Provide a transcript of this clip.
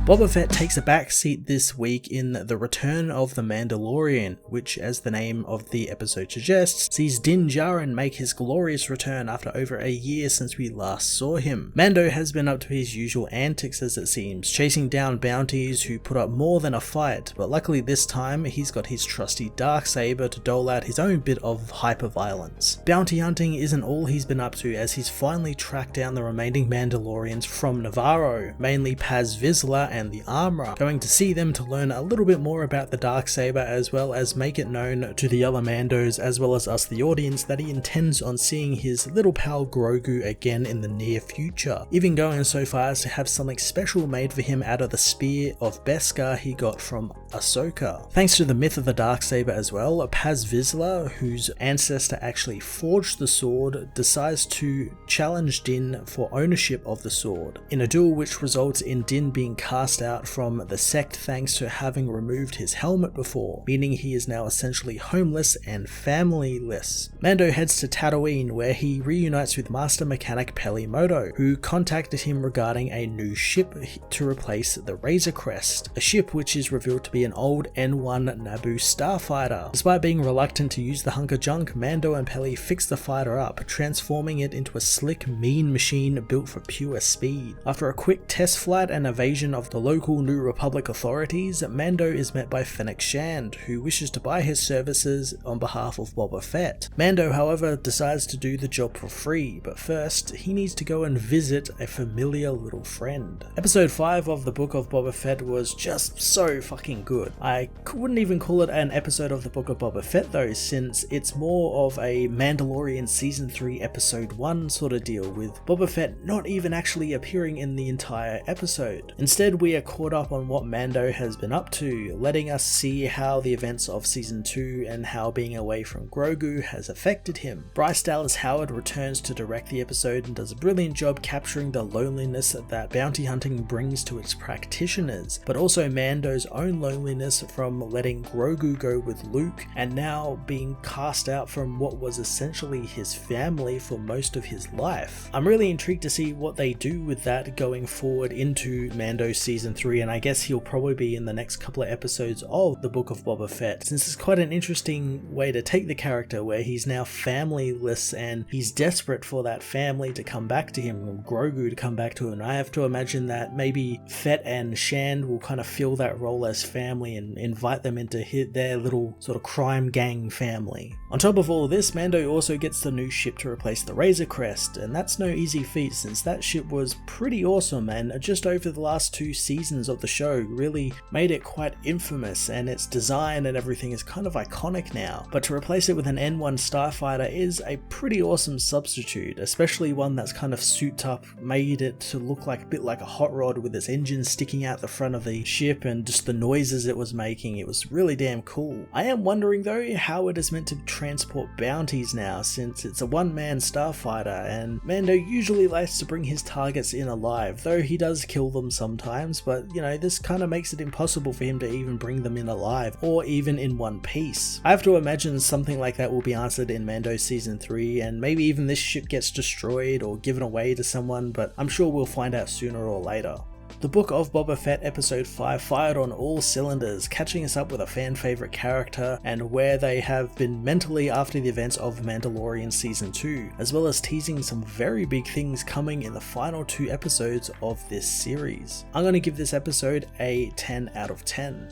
Boba Fett takes a backseat this week in The Return of the Mandalorian, which, as the name of the episode suggests, sees Din Djarin make his glorious return after over a year since we last saw him. Mando has been up to his usual antics, as it seems, chasing down bounties who put up more than a fight, but luckily this time he's got his trusty Darksaber to dole out his own bit of hyper-violence. Bounty hunting isn't all he's been up to, as he's finally tracked down the remaining Mandalorians from Navarro, mainly Paz Vizsla and the Armorer, going to see them to learn a little bit more about the Darksaber, as well as make it known to the other Mandos as well as us the audience that he intends on seeing his little pal Grogu again in the near future, even going so far as to have something special made for him out of the spear of Beskar he got from Ahsoka. Thanks to the myth of the Darksaber as well, Paz Vizsla, whose ancestor actually forged the sword, decides to challenge Din for ownership of the sword, in a duel which results in Din being cast out from the sect thanks to having removed his helmet before, meaning he is now essentially homeless and familyless. Mando heads to Tatooine, where he reunites with Master Mechanic Peli Motto, who contacted him regarding a new ship to replace the Razor Crest, a ship which is revealed to be an old N1 Naboo starfighter. Despite being reluctant to use the hunk of junk, Mando and Peli fix the fighter up, transforming it into a slick, mean machine built for pure speed. After a quick test flight and evasion of the local New Republic authorities, Mando is met by Fennec Shand, who wishes to buy his services on behalf of Boba Fett. Mando, however, decides to do the job for free, but first, he needs to go and visit a familiar little friend. Episode 5 of the Book of Boba Fett was just so fucking good. I wouldn't even call it an episode of the Book of Boba Fett though, since it's more of a Mandalorian Season 3 Episode 1 sort of deal, with Boba Fett not even actually appearing in the entire episode. Instead, we are caught up on what Mando has been up to, letting us see how the events of Season 2 and how being away from Grogu has affected him. Bryce Dallas Howard returns to direct the episode and does a brilliant job capturing the loneliness that bounty hunting brings to its practitioners, but also Mando's own loneliness from letting Grogu go with Luke and now being cast out from what was essentially his family for most of his life. I'm really intrigued to see what they do with that going forward into Mando Season 3, and I guess he'll probably be in the next couple of episodes of the Book of Boba Fett, since it's quite an interesting way to take the character where he's now familyless and he's desperate for that family to come back to him, and Grogu to come back to him. And I have to imagine that maybe Fett and Shand will kind of fill that role as family and invite them into their little sort of crime gang family. On top of all of this, Mando also gets the new ship to replace the Razor Crest, and that's no easy feat since that ship was pretty awesome and just over the last 2 seasons of the show really made it quite infamous, and its design and everything is kind of iconic now. But to replace it with an N1 starfighter is a pretty awesome substitute, especially one that's kind of souped up, made it to look like a bit like a hot rod with its engine sticking out the front of the ship and just the noises it was making. It was really damn cool. I am wondering though how it is meant to transport bounties now, since it's a one-man starfighter and Mando usually likes to bring his targets in alive, though he does kill them sometimes, but you know, this kind of makes it impossible for him to even bring them in alive or even in one piece. I have to imagine something like that will be answered in Mando Season 3, and maybe even this ship gets destroyed or given away to someone, but I'm sure we'll find out sooner or later. The Book of Boba Fett Episode 5 fired on all cylinders, catching us up with a fan favourite character and where they have been mentally after the events of Mandalorian Season 2, as well as teasing some very big things coming in the final 2 episodes of this series. I'm going to give this episode a 10 out of 10.